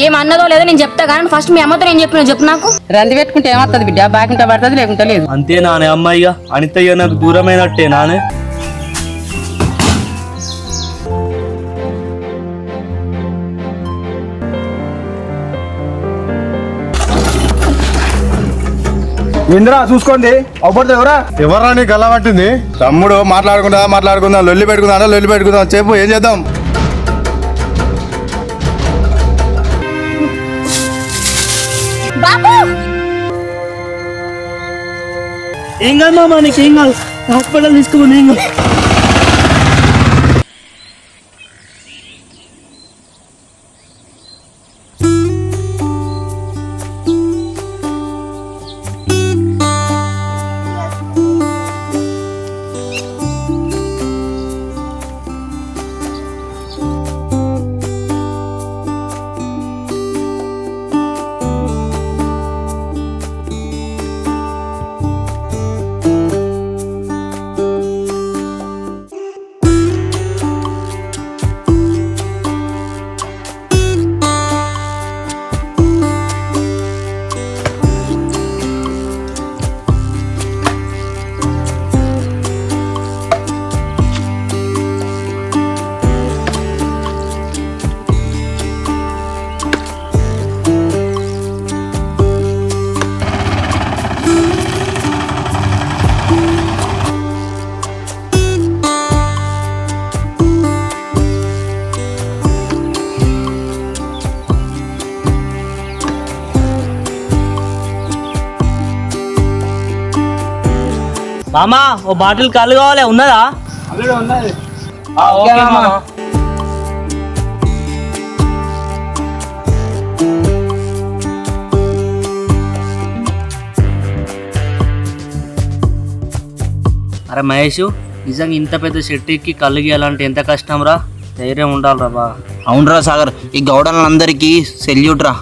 ఏమన్నదో లేదో నేను చెప్తా కానీ ఫస్ట్ మీ అమ్మతో నేను చెప్పిన చెప్పు నాకు. రంది పెట్టుకుంటే ఏమవుతుంది బిడ్డ, బాగుంటే పడుతుంది లేకుంటే లేదు. అంతే నానే అమ్మాయిగా అనితయ్య నాకు దూరమైనట్టే నానే. ఇంద్రా చూసుకోండి అవపడుతుంది. ఎవరా నీకు అలా పట్టింది? తమ్ముడు మాట్లాడుకుందాం లొల్లి పెట్టుకుందాం చెప్పు ఏం చేద్దాం? ఏం కాదు మామ, నీకు ఏం కాదు, హాస్పిటల్ తీసుకోమని ఏం కాదు. మామా ఓ బాటిల్ కళ్ళు కావాలి, ఉన్నదా? అరే మహేష్, నిజంగా ఇంత పెద్ద చెట్టు ఎక్కి కళ్ళు గీయాలంటే ఎంత కష్టం రా, ధైర్యం ఉండాలిరా బా. అవునరా సాగర్, ఈ గౌడలందరికీ సెల్యూట్ రా.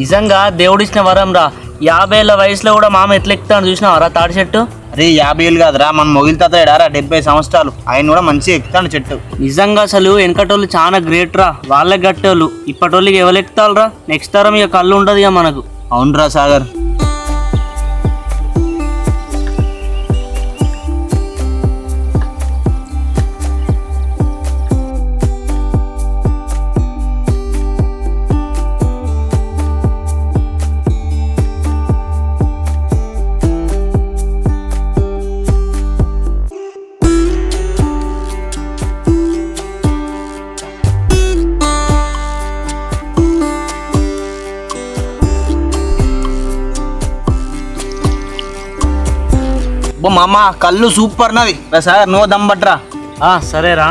నిజంగా దేవుడిచ్చిన వరం రా. 50 ఏళ్ళ వయసులో కూడా మామ ఎట్లా ఎక్కుతాను చూసినావరా తాడి చెట్టు? అరే 50 ఏళ్ళు కాదురా, మన మొగిలి తాత ఎడారా 70 సంవత్సరాలు, ఆయన కూడా మంచిగా ఎక్కుతాడు చెట్టు. నిజంగా అసలు వెనకటోళ్ళు చాలా గ్రేట్ రా, వాళ్ళే గట్టోళ్ళు. ఇప్పటోళ్ళకి ఎవరు ఎక్కుతారు రా, నెక్స్ట్ తరం ఇక కళ్ళు ఉండదు ఇక మనకు. అవునరా సాగర్. మామ కళ్ళు సూపర్ నది సార్, నువ్వు దమ్ పట్రా. సరేరా.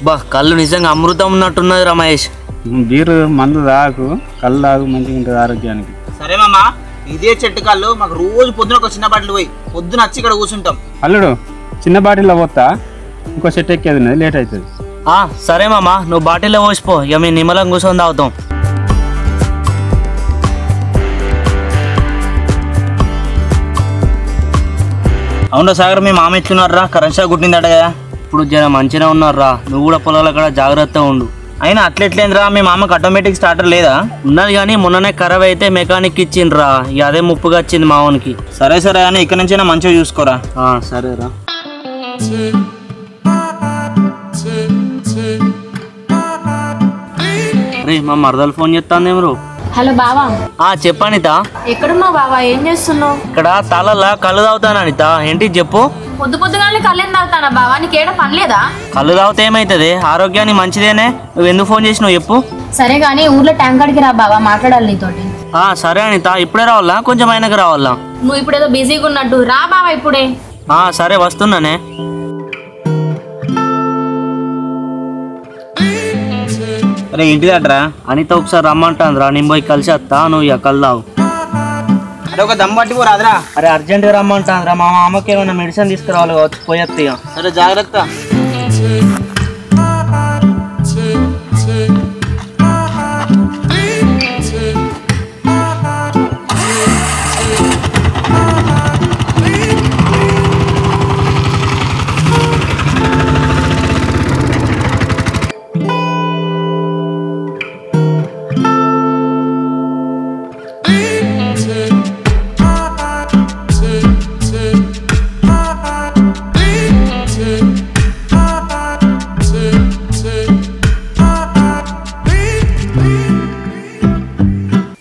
బా కళ్ళు నిజంగా అమృతం ఉన్నట్టున్నది రా మహేష్. బీరు మందు తాగు, కళ్ళు తాగు, మంచిగా ఉంటుంది ఆరోగ్యానికి. సరే మామ, ఇదే చెట్టు కళ్ళు మాకు రోజు పొద్దున ఒక చిన్న బాటిల్ పోయి పొద్దున వచ్చి ఇక్కడ కూర్చుంటాం. అల్లుడు చిన్న బాటిల్లో పోతా, ఇంకో చెట్టు ఎక్కేది ఉన్నది, లేట్ అవుతుంది. సరే మామ, నువ్వు బాటిల్లో పోసిపో, ఇక మేము నిమ్మలం కూర్చొని తాగుతాం. అవునా సాగర్, మీ మామ ఎట్లున్నారా? కరెంట్ షాక్ కుట్టిందట కదా. ఇప్పుడు జర మంచిగా ఉన్నారా, నువ్వు కూడా పొలాల కూడా జాగ్రత్తగా ఉండు. అయినా అట్లెట్లేదురా, మీ మామకు ఆటోమేటిక్ స్టార్టర్ లేదా? ఉన్నది కానీ మొన్ననే ఖరాబ్ అయితే మెకానిక్ ఇచ్చిండ్రా, ఇక అదే ముప్పుగా వచ్చింది మావనికి. సరే సరే అని ఇక్కడ నుంచైనా మంచిగా చూసుకోరా. సరేరా. అరే మా మరదలు ఫోన్ చేస్తాందేమో. హలో బావా. చెప్పనిత. ఎక్కడున్నావు బావా, ఏం చేస్తున్నావు? ఇక్కడ తాళలా కళ్ళు తాగుతాను అనిత. ఏంటి చెప్పు. పొద్దుగానే కళ్ళేం తాగుతానా బావా, నీకేడ పని లేదా? కళ్ళు తాగితే ఏమైతుంది, ఆరోగ్యానికి మంచిదేనే. నువ్వు ఎందుకు ఫోన్ చేసినావు చెప్పు. సరే గానీ ఊర్లో ట్యాంక్ కాడికి రా బావా, మాట్లాడాలి నీతోటి. సరే అనిత, ఇప్పుడే రావాలా కొంచెం అయినాక రావాలా? నువ్వు ఇప్పుడు ఏదో బిజీగా ఉన్నట్టు రా బావా ఇప్పుడే. సరే వస్తున్నానే. అరే ఇంటి దగ్గర అనిత ఒకసారి రమ్మంటాందిరా, నేను పోయి కలిసి వస్తా, నువ్వు ఇక కళ్ళు. అరే ఒక దమ్ పట్టి పోరాదురా. అరే అర్జెంట్గా రమ్మంటాందిరా, మా అమ్మకి ఏమైనా మెడిసిన్ తీసుకురావాలి కావచ్చు, పోయత్తి. సరే జాగ్రత్త.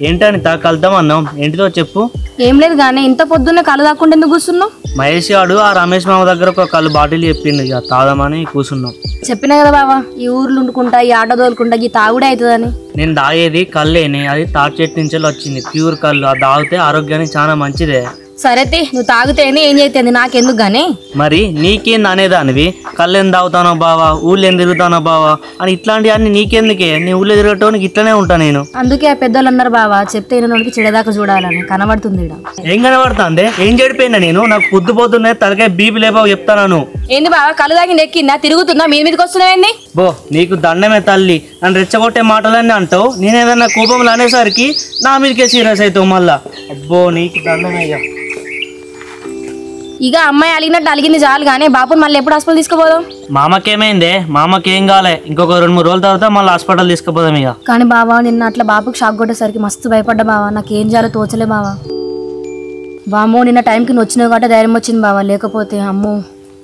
ఏంటి అనిత కలుద్దాం అన్నాం, ఏంటిదో చెప్పు. ఏం లేదు కానీ ఇంత పొద్దున్న కళ్ళు దాక్కుంటే ఎందుకు కూర్చున్నావు? మహేష్ గాడు ఆ రమేష్ మామ దగ్గర ఒక కళ్ళు బాటిల్ చెప్పిండు, ఇక తాదామని కూర్చున్నాం. చెప్పినా కదా బావా, ఈ ఊర్లు ఉండుకుంటా ఈ ఆటో తోలుకుంటా ఈ తాగుడే అవుతుందని. నేను దాగేది కళ్ళేనే, అది తాటి చెట్టు నుంచి వచ్చింది, ప్యూర్ కళ్ళు. అది తాగితే ఆరోగ్యానికి చాలా మంచిదే. సరే నువ్వు తాగితేనే ఏం చేస్తుంది నాకెందుకు గానీ. మరి నీకేంది అనేదానివి? కళ్ళు ఏం తాగుతానో బావా, ఊళ్ళో ఏం తిరుగుతానో బావా అని ఇట్లాంటివన్నీ నీకెందుకే? నీ ఊళ్ళో తిరగటానికి ఇట్లనే ఉంటా నేను. అందుకే ఆ పెద్దోళ్ళు అన్నారు బావా, చెప్తే నోడికి చెడదాకా చూడాలని. కనబడుతుంది ఏం కనబడుతుంది? ఏం చెడిపోయినా నేను? నాకు పొద్దు పోతున్నాయి, తలకాయ బీపీ లేబావు చెప్తాను. ఏంది బావా, కళ్ళు తాగింది ఎక్కిందా, తిరుగుతుందా, మీ మీదకి వస్తున్నాయండి? బో నీకు దండమే తల్లి, నన్ను రెచ్చగొట్టే మాటలన్నీ అంటావు. నేనేదన్నా కోపంలో అనేసరికి నా మీదకే సీరియస్ అవుతావు మళ్ళా. అబ్బో నీకు దండమయ్యా. ఇక అమ్మాయి అలిగినట్టు అలిగింది చాలు కానీ బాపుని మళ్ళీ ఎప్పుడు హాస్పిటల్ తీసుకుపోదాం? మామకేమైందే? మామకేం కాలే, ఇంకొక 2-3 రోజుల తర్వాత మళ్ళీ హాస్పిటల్ తీసుకుపోదాం ఇక. కానీ బావా నిన్న అట్లా బాపుకి షాక్ కొట్టేసరికి మస్తు భయపడ్డా బావా, నాకేం చేయాలో తోచలే బావా. బామో నిన్న టైంకి నువ్వు వచ్చినావు కాబట్టి ధైర్యం వచ్చింది బావా, లేకపోతే అమ్మో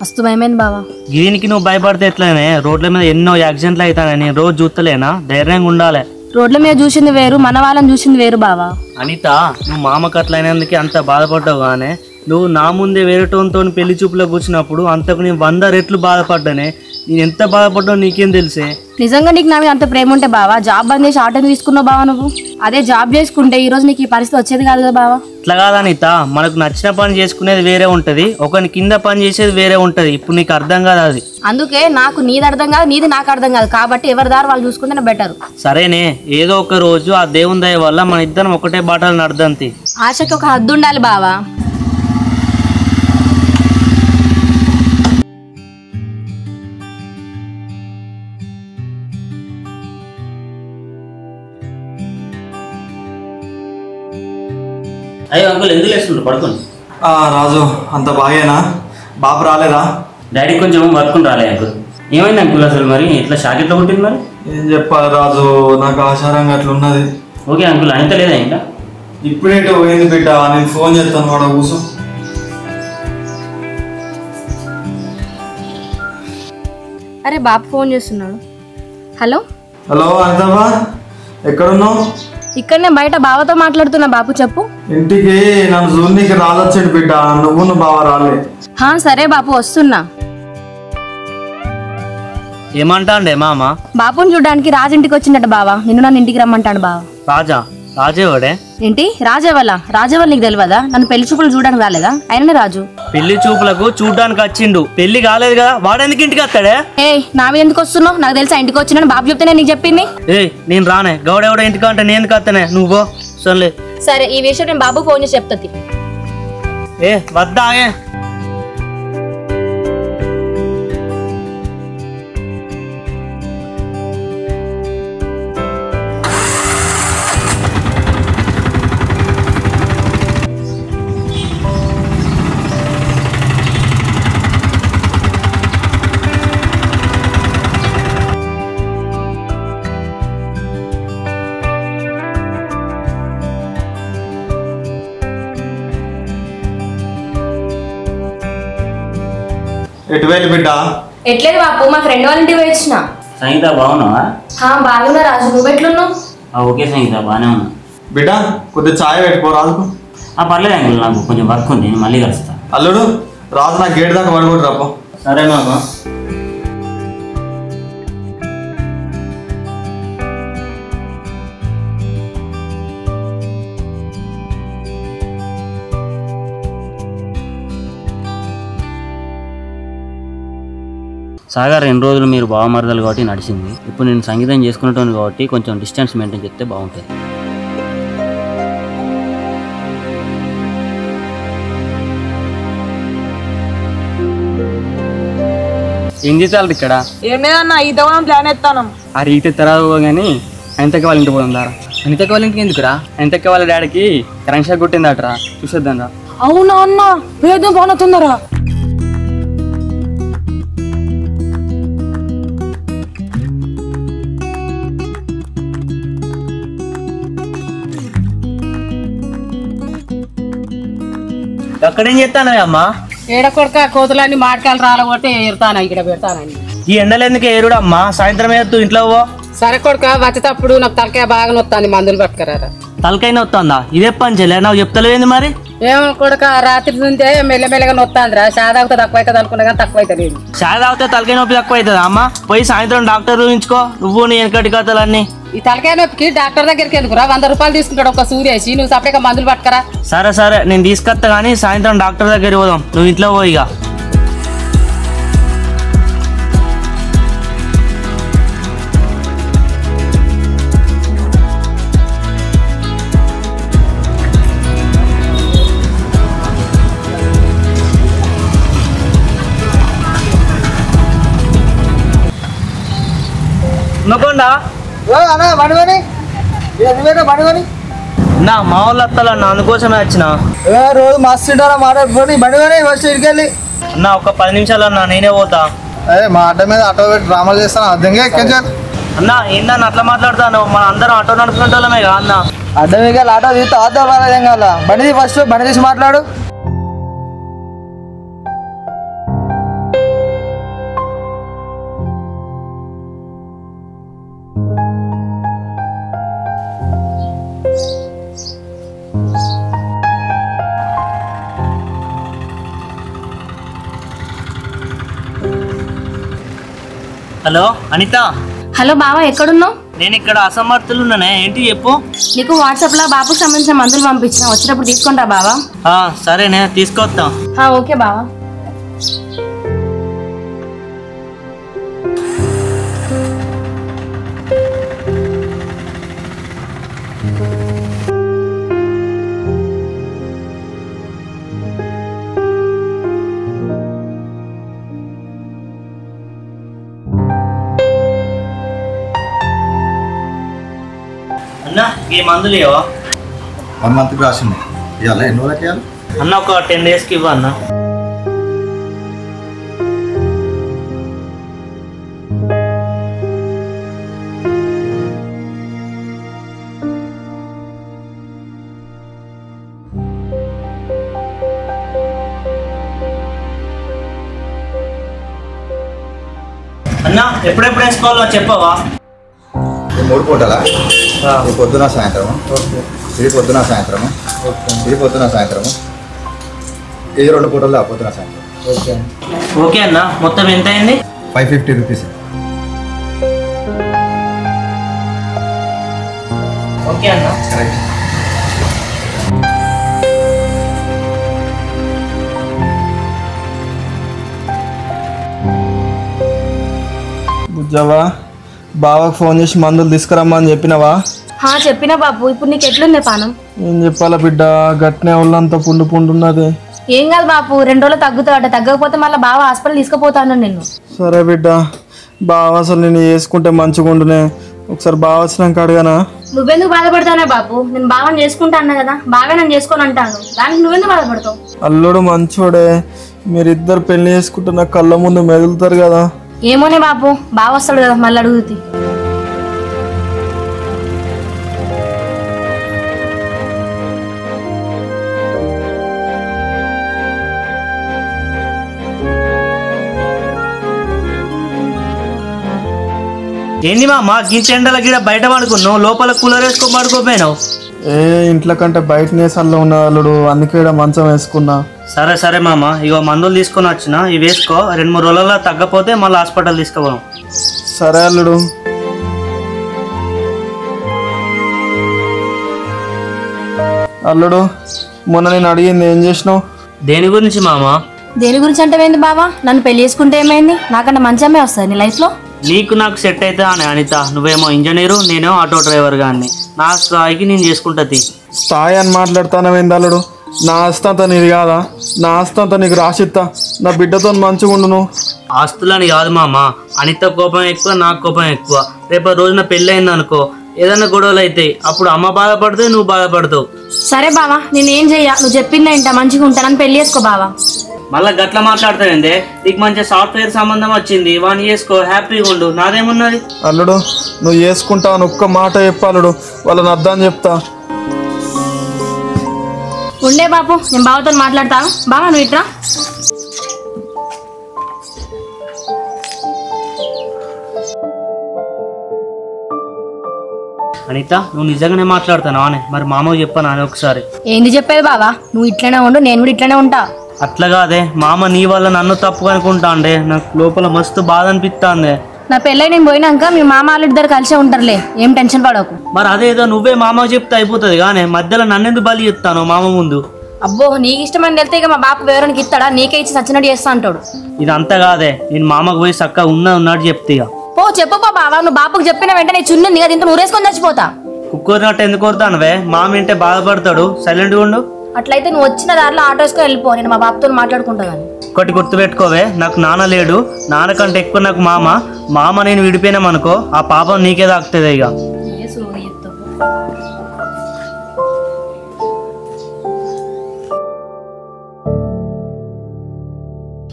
మస్తు భయమైంది బావా. దీనికి నువ్వు భయపడితే ఎట్లనే? రోడ్ల మీద ఎన్నో యాక్సిడెంట్లు అవుతాయి, నేను రోజు చూస్తలేనా? ధైర్యంగా ఉండాలి. రోడ్ల మీద చూసింది వేరు, మన వాళ్ళని చూసింది వేరు బావా. అనిత, నువ్వు మామకు అట్లయినందుకే అంత బాధపడ్డావు కానీ నువ్వు నా ముందే వేరేటోతో పెళ్లి చూపులో కూర్చున్నప్పుడు అంతకు నేను 100 రెట్లు బాధపడ్డానే. నేను ఎంత బాధపడ్డావు నీకేం తెలిసే? నిజంగా నీకు నా మీద అంత ప్రేమ ఉంటే బావా జాబ్ బంద్ చేసి ఆటో తీసుకున్నావు బావా. నువ్వు అదే జాబ్ చేసుకుంటే ఈ రోజు నీకు ఈ పరిస్థితి వచ్చేది కాదు కదా బావా. ఇట్లా కాదనిత, మనకు నచ్చిన పని చేసుకునేది వేరే ఉంటది, ఒకని కింద పని చేసేది వేరే ఉంటది. ఇప్పుడు నీకు అర్థం కాదు అది. అందుకే నాకు నీది అర్థం కాదు, నీది నాకు అర్థం కాదు, కాబట్టి ఎవరి దారి వాళ్ళు చూసుకుంటేనే బెటర్. సరేనే, ఏదో ఒక రోజు ఆ దేవుని దయ వల్ల మన ఇద్దరం ఒకటే బాటలు నడదంతి. ఆశకి ఒక హద్దు ఉండాలి బావా. అయ్యో అంకుల్, ఎందుకు లేస్తుండ్రు? పడుకోండి. రాజు అంత బాగేనా? బాబు రాలేదా? డాడీ కొంచెం వర్క్ రాలే అంకుల్. ఏమైంది అంకుల్ అసలు? మరి ఇట్లా షాక్ ఎట్లా కొట్టింది? మరి ఏం చెప్పాలి రాజు, నాకు ఆచారంగా అట్లా ఉన్నది. ఓకే అంకుల్, అంత లేదా ఇంకా? ఇప్పుడేటో పోయింది బిడ్డ, నేను ఫోన్ చేస్తాను, వాడు కూర్చో. అరే బాబు ఫోన్ చేస్తున్నాడు. హలో హలో అనితమ్మా, ఎక్కడున్నావు? ఇక్కడనే బయట బావతో మాట్లాడుతున్నా. బాబు చెప్పు. ఇంటికి నన్ను జూనికి రాలొచ్చాడు బిడ్డ, నువ్వు బావ రాలే. సరే బాబు వస్తున్నా. ఏమంటా అండే మామ? బాపుని చూడడానికి రాజు ఇంటికి వచ్చిందట బావా, నిన్ను నన్ను ఇంటికి రమ్మంటాడు బావా. రాజా? రాజేవాడే? ఏంటి రాజేవాళ్ళ? రాజేవాళ్ళు నీకు తెలియదా? నన్ను పెళ్లి చూపులు చూడడానికి రాలేదా? ఆయననే రాజు. పెళ్లి చూపులకు చూడడానికి వచ్చిండు, పెళ్లి కాలేదు కదా, వాడెందుకు ఇంటికి వస్తాడే? నా మీద ఎందుకు వస్తున్నావు? నాకు తెలుసా ఇంటికి వచ్చినాను, బాబు చెప్తే నీకు చెప్పింది. నేను రానే, గౌడెవడ ఇంటికి అంటే నేను ఎందుకు వస్తానే? నువ్వు సరే. సరే ఈ విషయం నేను బాబు ఫోన్ చేసి చెప్తాది. వద్దా? ఎటు వెళ్ళి బిడ్డ? ఎట్లేదు బాపు, మా ఫ్రెండ్ వాళ్ళ ఇంటికి వచ్చిన. సంగీత బాగున్నావా? బాగున్నా రాజు, నువ్వు ఎట్లున్నావు? ఓకే సంగీత, బాగానే ఉన్నా. బిడ్డ కొద్దిగా ఛాయ్ పెట్టుకో రాజుకు. పర్లేదు అంకుల్, నాకు కొంచెం వర్క్ ఉంది, నేను మళ్ళీ కలుస్తా. అల్లుడు రాజు నాకు గేట్ దాకా పడుకోడు రాపో. సరే మామ. సాగర్ 2 రోజులు మీరు బావమరదలు కాబట్టి నడిచింది. ఇప్పుడు నేను సంగీతం చేసుకునేటోను కాబట్టి కొంచెం డిస్టెన్స్ మెయింటైన్ చేస్తే బాగుంటుంది. ఏం చేయాలి ఇక్కడ? ఏం లేదన్నా, ఈత కూడా ప్లాన్ ఎత్తాను. ఆ రీతి తర్వాత కానీ అనితక్క వాళ్ళ ఇంటికి పోదాం దారా. అనితక్క వాళ్ళ ఇంటికి ఎందుకురా? అనితక్క వాళ్ళ డాడీకి కరెంట్ షాక్ కొట్టిందట్రా, చూసేద్దాం రా. అవునా అన్న, వేదం బాగుతుందరా. అక్కడేం చేస్తాను అమ్మా? ఏడ కొడుక కోతులన్నీ మాటకాయలు రాలగొడితే ఎరుతాను, ఇక్కడ పెడతానండి. ఈ ఎండలు ఎందుకు ఏరుడమ్మా? సాయంత్రం ఏరుతూ ఇంట్లో పో. సరే కొడుక వచ్చేటప్పుడు నాకు తలకాయ బాగా నొత్తాంది, మందులు పట్టుకురారా. తలకైన వస్తుందా ఇదే పంచలే నాకు చెప్తలేంది మరి ఏమో కొడుక రాత్రి నుంచే మెల్లమెల్లగా నొత్తాందిరా షాదాకుతో తక్కువ అవుతుంది అనుకున్నా కానీ తక్కువ అవుతుంది చాయ్ తాగితే తలకాయ నొప్పి తక్కువ అవుతుందా అమ్మ పోయి సాయంత్రం డాక్టర్ చూపించుకో నువ్వు నీ వెనకటి కథలన్నీ ఈ తలకాయ నొప్పికి డాక్టర్ దగ్గరికి ఎందుకురా 100 రూపాయలు తీసుకుంటాడు ఒక సూది వేసి నువ్వు సపరేట్గా మందులు పట్టుకరా. సరే సరే నేను తీసుకొస్తా కానీ సాయంత్రం డాక్టర్ దగ్గరికి పోదాం నువ్వు ఇంట్లో పోయి ఇక. నా మా వాళ్ళు వస్తాలన్న అందుకోసమే వచ్చిన రోజు మస్తు మాట్లాడుకొని బండిగానే ఫస్ట్ ఇడికెళ్ళి అన్న ఒక 10 నిమిషాలు అన్న నేనే పోతా. మా అడ్డ మీద ఆటో పెట్టి డ్రామాలు చేస్తాను అర్థంగా ఎక్కించాలి. అన్న ఏందన్న అట్లా మాట్లాడతాను మన అందరం ఆటో నడుపుకుంటోళ్ళమే కదా అన్న. అడ్డం మీద ఆటో తీస్తే ఆటో ఏం కావాలా బండి ఫస్ట్ బండి తీసి మాట్లాడు. హలో అనిత. హలో బావా ఎక్కడున్నావు? నేను ఇక్కడ అసమర్థులు ఉన్నానే ఏంటి చెప్పు. నీకు వాట్సాప్లో బాబుకి సంబంధించిన మందులు పంపించిన వచ్చినప్పుడు తీసుకుంటా బావా. సరేనే తీసుకొస్తా. ఓకే బావా. అన్న ఈ మందులు ఏవో 1 మంత్కి రాసింది ఇవ్వాలి ఎన్ని రోజులకి ఇవ్వాలి అన్న ఒక 10 డేస్కి ఇవ్వ అన్న. అన్న ఎప్పుడెప్పుడు వేసుకోవాలో చెప్పవా? 3 పూటలా ఇది పొద్దున సాయంత్రము ఇది పొద్దున సాయంత్రము ఇది పొద్దున సాయంత్రము ఇది 2 పూటల్లో పొద్దున సాయంత్రం. ఓకే అన్న మొత్తం ఎంత అయింది? 550 రూపీస్. ఓకే అన్న. బుజ్జవా బావకు ఫోన్ చేసి మందులు తీసుకురమ్మని చెప్పినావా? చెప్పినా బాబు. ఇప్పుడు నీకు ఎట్లుంది పానం? ఏం చెప్పాలా బిడ్డ గట్నే ఒళ్ళంతా పుండు పుండు ఉన్నది. ఏం కాదు బాపు 2 రోజులు తగ్గుతాడట. తగ్గకపోతే మళ్ళీ బావ హాస్పిటల్ తీసుకుపోతాను నిన్ను. సరే బిడ్డ బావ అసలు నేను వేసుకుంటే మంచిగా ఉండునే ఒకసారి బావ వచ్చినాక అడగానా? నువ్వెందుకు బాధపడతానే బాపు? నేను బావని చేసుకుంటా అన్నా కదా, బాగా నేను చేసుకొని అంటాను. దానికి నువ్వెందుకు బాధపడతావు? అల్లుడు మంచోడే, మీరిద్దరు పెళ్లి చేసుకుంటే నా కళ్ళ ముందు మెదులుతారు కదా. ఏమోనే బాపు, బావ వస్తాడు కదా మళ్ళీ అడుగుతీ. ఏంది మా గింత ఎండల గిడ బయట పడుకున్నావు, లోపల కూలర్ వేసుకొని పడుకోపోయినావు. ఇంట్లో కంటే బయటనే సల్ల ఉన్న అల్లుడు, అందుకే మంచం వేసుకున్నా. సరే సరే మామ, ఇగో మందులు తీసుకొని వచ్చిన ఇవి వేసుకో. 2-3 రోజుల్లో తగ్గపోతే మళ్ళీ హాస్పిటల్ తీసుకుపోదాం. సరే అల్లుడు. అల్లుడు మొన్న నేను అడిగింది ఏం చేసినావు? దేని గురించి మామ? దేని గురించి అంటే ఏంది బావా? నన్ను పెళ్లి చేసుకుంటే ఏమైంది? నాకన్నా మంచి అమ్మాయి వస్తుంది నీ లైఫ్లో. నీకు నాకు సెట్ అయితే అని అనిత, నువ్వేమో ఇంజనీరు, నేనేమో ఆటో డ్రైవర్ గాన్ని. నా స్థాయికి నేను చేసుకుంటుంది. స్థాయి అని మాట్లాడుతానవేంది అల్లుడు? నా ఆస్తంతా నీది కాదా? నా ఆస్తంతా నీకు రాసిస్తా, నా బిడ్డతో మంచిగా ఉండు. ఆస్తులని కాదు మామ, అనిత కోపం ఎక్కువ, నాకు కోపం ఎక్కువ. రేపు రోజున పెళ్ళి అయింది అనుకో, ఏదన్నా గొడవలు అవుతాయి, అప్పుడు అమ్మ బాధపడితే నువ్వు బాధపడతావు. సరే బావా, నేనేం చెయ్యా, నువ్వు చెప్పిందే ఇంట మంచిగా ఉంటానని పెళ్లి చేసుకో బావా. మళ్ళీ గట్లా మాట్లాడతావేందే? నీకు మంచి సాఫ్ట్వేర్ సంబంధం వచ్చింది, వాడిని చేసుకో, హ్యాపీగా ఉండు, నాదేమున్నది. అల్లుడు నువ్వు చేసుకుంటా అని ఒక్క మాట చెప్పాలుడు, వాళ్ళని అర్థం చెప్తా. ఉండే బాపు, నేను బావతో మాట్లాడతాను. బావా నువ్వు ఇట్రా. అనిత నువ్వు నిజంగానే మాట్లాడుతున్నావు అనే మరి మామకు చెప్పాను అని ఒకసారి. ఏంది చెప్పేది బావా, నువ్వు ఇట్లనే ఉండు, నేను కూడా ఇట్లనే ఉంటా. అట్లా కాదే మామ నీ వల్ల నన్ను తప్పుగా అనుకుంటా అండే, నాకు లోపల మస్తు బాధ అనిపిస్తుంది. నా పెళ్ళై నేను పోయినాక మీ మామ వాళ్ళిద్దరు కలిసే ఉంటారులే, ఏం టెన్షన్ పడకు. మరి అదేదో నువ్వే మామకు చెప్తే అయిపోతుంది కానీ మధ్యలో నన్నెందుకు బలి చెప్తాను మామ ముందు? అబ్బో నీకు ఇష్టమని వెళ్తే ఇక మా బాపు ఎవరికి ఇస్తాడా, నీకే ఇచ్చి సచ్చినట్టు చేస్తా అంటాడు. ఇదంతా కాదే, నేను మామకు పోయి చక్కగా ఉన్నట్టు చెప్తే ఇక. పో చెప్పు బావా, నువ్వు బాపుకు చెప్పిన వెంటనే చున్నుంది కదా ఇంత నూరేసుకొని చచ్చిపోతా. కుక్కరినట్టు ఎందుకు కొడతానువే, మామ వింటే బాధపడతాడు, సైలెంట్గా ఉండు. అట్లయితే నువ్వు వచ్చిన దారిలో ఆటో వేసుకొని వెళ్ళిపో, నేను మా బాపుతో మాట్లాడుకుంటా. కానీ ఒకటి గుర్తుపెట్టుకోవే, నాకు నాన్న లేడు, నాన్న కంటే ఎక్కువ నాకు మామ నేను విడిపోయినామనుకో ఆ పాపం నీకే తాకుతుంది ఇక.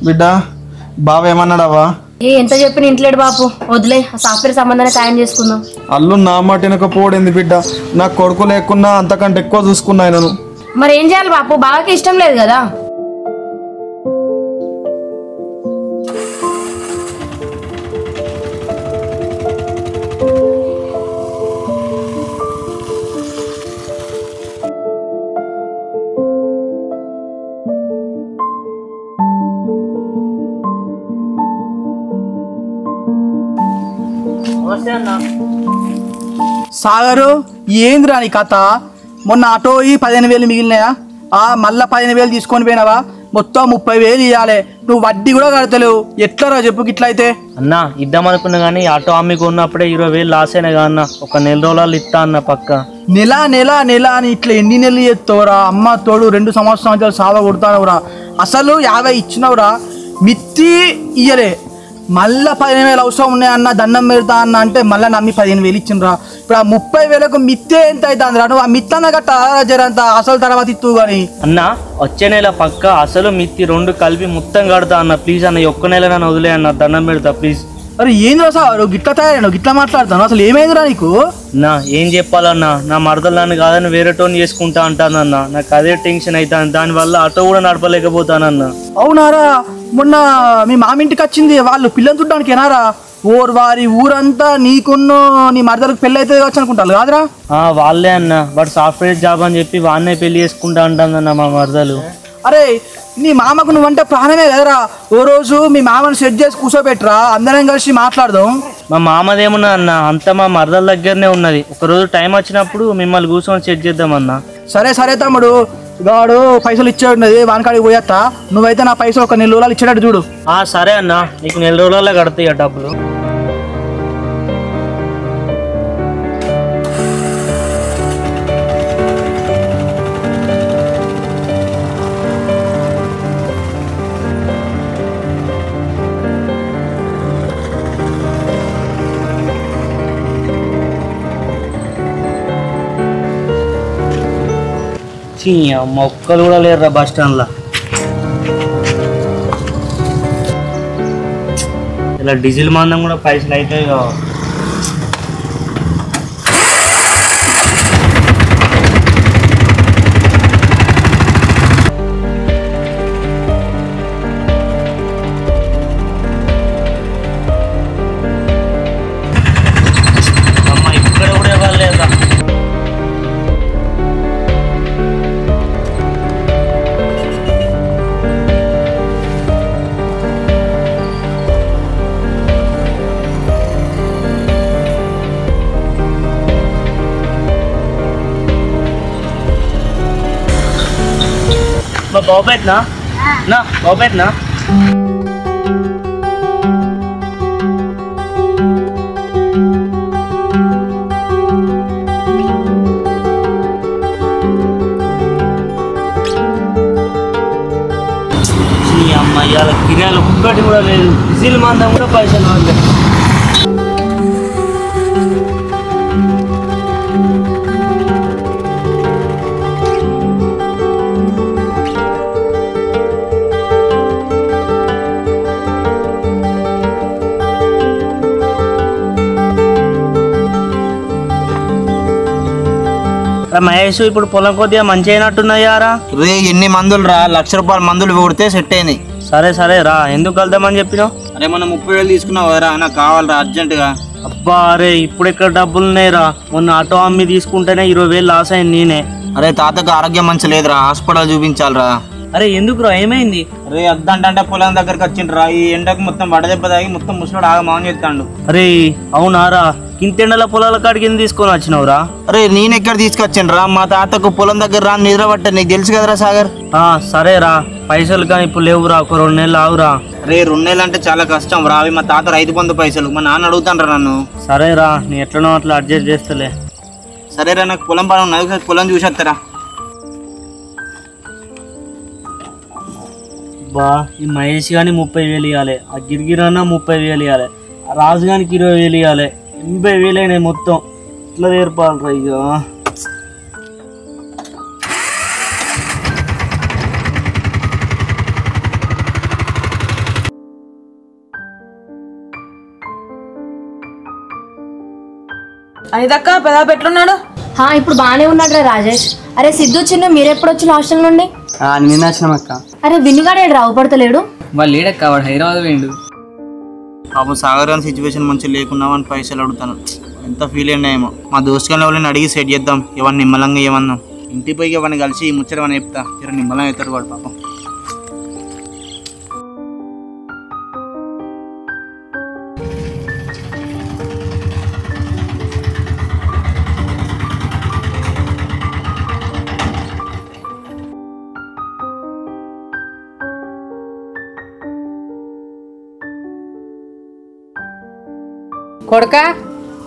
బిడ్డ బావ ఏమన్నాడవా? ఎంత చెప్పిన ఇంట్లేడు బాపు, వదిలే ఆ సాఫ్ట్వేర్ సంబంధాన్ని ఖాయం చేసుకుందాం. అల్లు నా మాట వెనకపోడింది బిడ్డ, నాకు కొడుకు లేకున్నా అంతకంటే ఎక్కువ చూసుకున్నా ఆయనను. మరి ఏం చేయాలి బాపు, బావకి ఇష్టం లేదు కదా. సాగరు ఏందిరా నీ కథ? మొన్న ఆటో 15,000 మిగిలినాయా? మళ్ళా 15,000 తీసుకొని పోయినావా? మొత్తం 30,000 ఇవ్వాలి, నువ్వు వడ్డీ కూడా కడతలేవు, ఎట్లరా చెప్పు గిట్ల అయితే? అన్న ఇద్దాం అనుకున్నా కానీ ఆటో అమ్మికి ఉన్నప్పుడే 20,000 లాస్ అయినా అన్న, ఒక నెల రోజులు ఇస్తా అన్న పక్క. నెల నెల నెల అని ఇట్లా ఎన్ని నెలలు చేస్తావురా? అమ్మ తోడు 2 సంవత్సరాలు సావ కొడతావురా. అసలు 50 ఇచ్చినవురా, మిత్తి ఇయ్యలే, మళ్ళా 15,000 అవసరం ఉన్నాయన్న, దండం పెడతా అన్న అంటే మళ్ళీ నమ్మి 15,000 ఇచ్చిండ్రా. ఇప్పుడు ఆ 30,000కు మిత్తే ఎంత అవుతుందిరా? నువ్వు ఆ మిత్తన్న గట్ట జరంత అసలు తర్వాత ఇత్తు కానీ. అన్న వచ్చే నెల పక్క అసలు మిత్తి 2 కలిపి మొత్తం కడతా అన్న, ప్లీజ్ అన్న ఒక్క నెల నన్ను వదిలే అన్న, దండం పెడతా ప్లీజ్. అరే ఏంద్రా సార్ గిట్లా తయారైనా, గిట్లా మాట్లాడతాను, అసలు ఏమైందిరా నీకు? నా ఏం చెప్పాలన్నా, నా మరదలు నన్ను కాదని వేరే టోన్ చేసుకుంటా అంటానన్నా, నాకు అదే టెన్షన్ అవుతాను, దానివల్ల ఆటో కూడా నడపలేకపోతానన్నా. అవునారా? మొన్న మీ మామింటికి వచ్చింది వాళ్ళు పిల్లని చూడడానికి ఏనారా? వారి ఊరంతా నీకున్న నీ మరదలకు పెళ్ళి అయితే కావచ్చు అనుకుంటారు కాదురా? వాళ్ళే అన్న, వాడు సాఫ్ట్వేర్ జాబ్ అని చెప్పి వాడినే పెళ్లి చేసుకుంటా అంటానన్న మా మరదలు. అరే నీ మామకు నువ్వంటే ప్రాణమే కదరా, ఓ రోజు మీ మామను సెట్ చేసి కూర్చోబెట్టరా, అందరం కలిసి మాట్లాడదాం. మా మామదేమున్నా అన్న, అంతా మా మరదల దగ్గరనే ఉన్నది, ఒకరోజు టైం వచ్చినప్పుడు మిమ్మల్ని కూర్చొని సెట్ చేద్దామన్నా. సరే సరే తమ్ముడు, వాడు పైసలు ఇచ్చేది వానికాడికి పోయేస్తా, నువ్వైతే నా పైసలు ఒక 4 రోజులు ఇచ్చేటట్టు చూడు. సరే అన్న, నీకు 4 రోజులలో కడతాయి ఆ డబ్బులు. మొక్కలు కూడా లేరురా బస్ స్టాండ్లో, ఇలా డీజిల్ మందం కూడా పైసలు అయితే అమ్మ ఇక్కడ కూడా ఇవ్వాలి లేదా? బాబెట్నా నా బాబెట్నా అమ్మ ఇవాళ కిరాలు ఒక్కటి కూడా లేదు, డీజిల్ మందం కూడా పైసలు వాళ్ళే. మహేష్ ఇప్పుడు పొలం కొద్దిగా మంచి అయినట్టున్నాయారా? రే ఎన్ని మందులు రా, 1,00,000 రూపాయల మందులు కొడితే సెట్ అయింది. సరే సరే రా, ఎందుకు వెళ్దామని చెప్పినావు? అరే మనం 30,000 తీసుకున్నావు రా, నాకు కావాలరా అర్జెంటుగా. అబ్బా అరే ఇప్పుడు ఎక్కడ డబ్బులు ఉన్నాయిరా? మొన్న ఆటో అమ్మి తీసుకుంటేనే 20,000 లాస్ అయింది నేనే. అరే తాతకు ఆరోగ్యం మంచి లేదురా, హాస్పిటల్ చూపించాలిరా. అరే ఎందుకురా, ఏమైంది? అరే అద్దంటే పొలం దగ్గరకు వచ్చిండ్రా, ఈ ఎండకు మొత్తం వడదెబ్బ తాగి మొత్తం ముసలోడు ఆగమాగం చేస్తాడు. అరే అవునారా, ఇంతెండల పొలాల కాడికి ఎందుకు తీసుకొని వచ్చినావురా? అరే నేను ఎక్కడ తీసుకొచ్చిండ్రా, మా తాతకు పొలం దగ్గర రా నిద్ర పట్ట, నీకు తెలుసు కదరా సాగర్. సరేరా, పైసలు కానీ ఇప్పుడు లేవురా, ఒక 2 నెలలు ఆవురా. అరే 2 నెలలు అంటే చాలా కష్టం రా, అవి మా తాత రైతు బంధు పైసలు, మా నాన్న అడుగుతాండ్రా నన్ను. సరేరా, నీ ఎట్లనో అట్లా అడ్జస్ట్ చేస్తలే. సరేరా, నాకు పొలం పని ఉన్నది, పొలం చూసేస్తారా. బా ఈ మహేష్ గాని 30,000 ఇవ్వాలి, ఆ గిరిగిరన్న 30,000 ఇవ్వాలి, ఆ రాజు గానికి 20,000 ఇవ్వాలి, 80,000 అయినాయి మొత్తం. ఇట్లా తీర్పాలరా ఇక. అనితక్క పెద్ద పెట్లున్నాడు. ఇప్పుడు బాగానే ఉన్నాడు రాజేష్. అరే సిద్ధు చిన్ను మీరెప్పుడు వచ్చిన హాస్టల్ నుండి? నిన్న వచ్చినాం అక్క. అరే విన్నిగాడు రావుపడతలేడు. వాళ్ళు లేడక్క, వాడు హైదరాబాద్ పోయిండు. పాపం సాగర్ గారి సిచ్యువేషన్ మంచిగా లేకున్నామని పైసలు అడుగుతాను, ఎంత ఫీల్ అయినాయేమో. మా దోస్తు గారిని వాళ్ళని అడిగి సెట్ చేద్దాం, ఎవరిని నిమ్మలంగా ఏమన్నాం. ఇంటికి పోయి ఎవరిని కలిసి ముచ్చటమని చెప్తా, జర నిమ్మలంగా అవుతాడు వాడు పాపం. కొడుక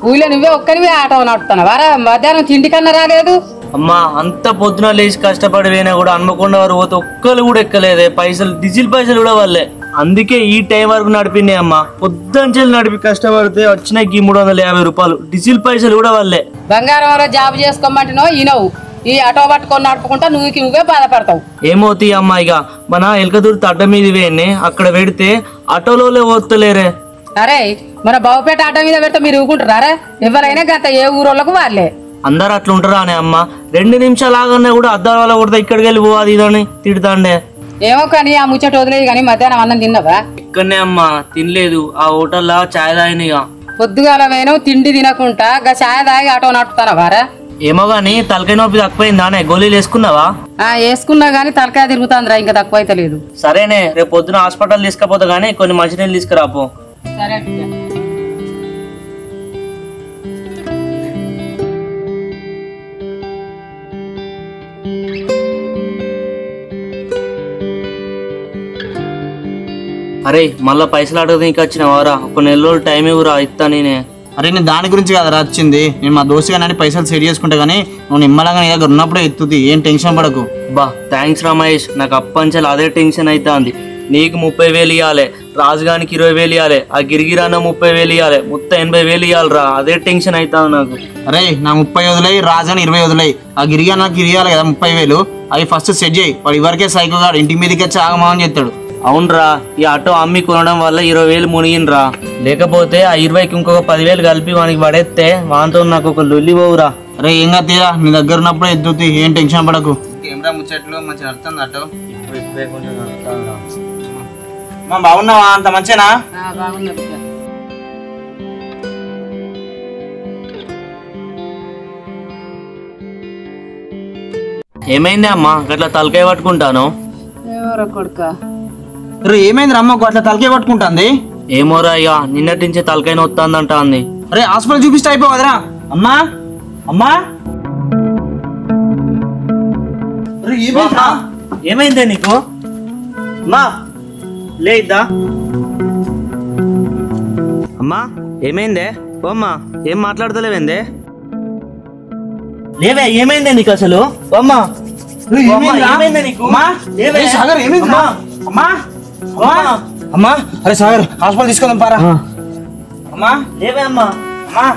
ఊళ్ళో నువ్వే ఒక్కరివే ఆటో నడుపుతాను వారా, మధ్యాహ్నం తిండి కన్నా రాలేదు. అమ్మా అంత పొద్దున లేచి కష్టపడి పోయినా కూడా హన్మకొండ వారు పోతే ఒక్కరు కూడా ఎక్కలేదే, పైసలు డీజిల్ పైసలు కూడా వాళ్ళే. అందుకే ఈ టైం వరకు నడిపిండే అమ్మా, పొద్దుంచెలు నడిపి కష్టపడితే వచ్చినాయి 350 రూపాయలు, డీజిల్ పైసలు కూడా వాళ్ళే. బంగారం జాబ్ చేసుకోమంటునో ఈనవు, ఈ ఆటో పట్టుకొని నడుపుకుంటా నువ్వే బాధపడతావు. ఏమవుతాయి అమ్మా, ఇక మన ఎలకదూరు అడ్డ మీద వేయండి, అక్కడ పెడితే ఆటోలో పోతలేరే. అరే మన బావుపేట ఆటో మీద పెడితే మీరు ఊరుకుంటారా? ఎవరైనా గత ఏ ఊరోళ్ళకు వాళ్ళే. అందరు అట్లా ఉంటారా అని అమ్మ, 2 నిమిషాలు ఆగన్నా కూడా అద్దాల వల్ల కొడితే ఇక్కడికి వెళ్ళి పోవాలి ఇదని తిడతాండే. ఏమో కానీ ఆ ముచ్చట వదిలేదు. కానీ మధ్యాహ్నం అన్నం తిన్నావా? ఇక్కడనే అమ్మా, తినలేదు. ఆ హోటల్లో చాయ్ తాగినగా. పొద్దుగాల వేను తిండి తినకుండా గా చాయ్ తాగి ఆటో నడుపుతానా వారా? ఏమో గానీ తలకాయ నొప్పి తక్కువైందానే, గోళీలు వేసుకున్నావా? వేసుకున్నా గానీ తలకాయ తిరుగుతుందిరా, ఇంకా తక్కువ అయితే లేదు. సరేనే, రేపు పొద్దున హాస్పిటల్ తీసుకపోతా గానీ కొన్ని మంచినీళ్ళు తీసుకురాపో. సరే. అరే మళ్ళా పైసలు అడగదు ఇంకా వచ్చినవారా? ఒక 1 నెల రోజులు టైం ఇవ్వరా, ఇస్తా నేనే. అరే నేను దాని గురించి కదా వచ్చింది, నేను మా దోస్తు కానీ పైసలు సెట్ చేసుకుంటా కానీ నువ్వు నిమ్మలంగా నీ దగ్గర ఉన్నప్పుడే ఎత్తుది, ఏం టెన్షన్ పడకు. బా థ్యాంక్స్ రమేష్, నాకు అప్పంచాలి అదే టెన్షన్ అవుతుంది. నీకు 30,000 ఇవ్వాలి, రాజుగానికి 20,000 ఇవ్వాలి, ఆ గిరిగిరాన్న 30,000 ఇవ్వాలి, మొత్తం 80,000 ఇవ్వాలిరా, అదే టెన్షన్ అవుతుంది నాకు. అరే నా 30 వదిలేయి, రాజాని 20 వదిలేయి, ఆ గిరిగా నాకు ఇవ్వాలి కదా 30,000, అవి ఫస్ట్ సెట్ చేయి. వాడు ఇవరికే సైకో గాడు ఇంటి మీదకి వచ్చి ఆగమాగని చెప్తాడు. అవునరా, ఈ ఆటో అమ్మి కొనడం వల్ల 20,000 మునిగినరా, లేకపోతే ఆ 20కి ఇంకొక 10,000 కలిపి వానికి పడేస్తే వాంతో నాకు ఒక లొల్లి పోవురా. అరే ఏం తీరా, నీ దగ్గర ఉన్నప్పుడే ఎద్దుతి, ఏం టెన్షన్ పడకు. ఏమరా ముచ్చట్లు మంచిగా నడుతుంది ఆటో? మా బాగున్నావా? అంత మంచినా? ఏమైంది అమ్మా అట్లా తలకాయ పట్టుకుంటాను? ఏమైంది అమ్మకు అట్లా తలకాయ పట్టుకుంటుంది? ఏమోరా, ఇక నిన్నటి నుంచి తలకాయ నొత్తాందంట అంది. అరే హాస్పిటల్ చూపిస్తే అయిపో కదరా. అమ్మా అమ్మా ఏమైందే నీకు? అమ్మా లేదా అమ్మా, ఏమైందే? ఓ అమ్మా, ఏం మాట్లాడతలేవేందే? లేవే, ఏమైందే నీకు అసలు? అమ్మా ఏమైందే నీకు? అమ్మా అరే సాగర్ హాస్పిటల్ తీసుకుందాం పారా. అమ్మా లేవే అమ్మా. అమ్మా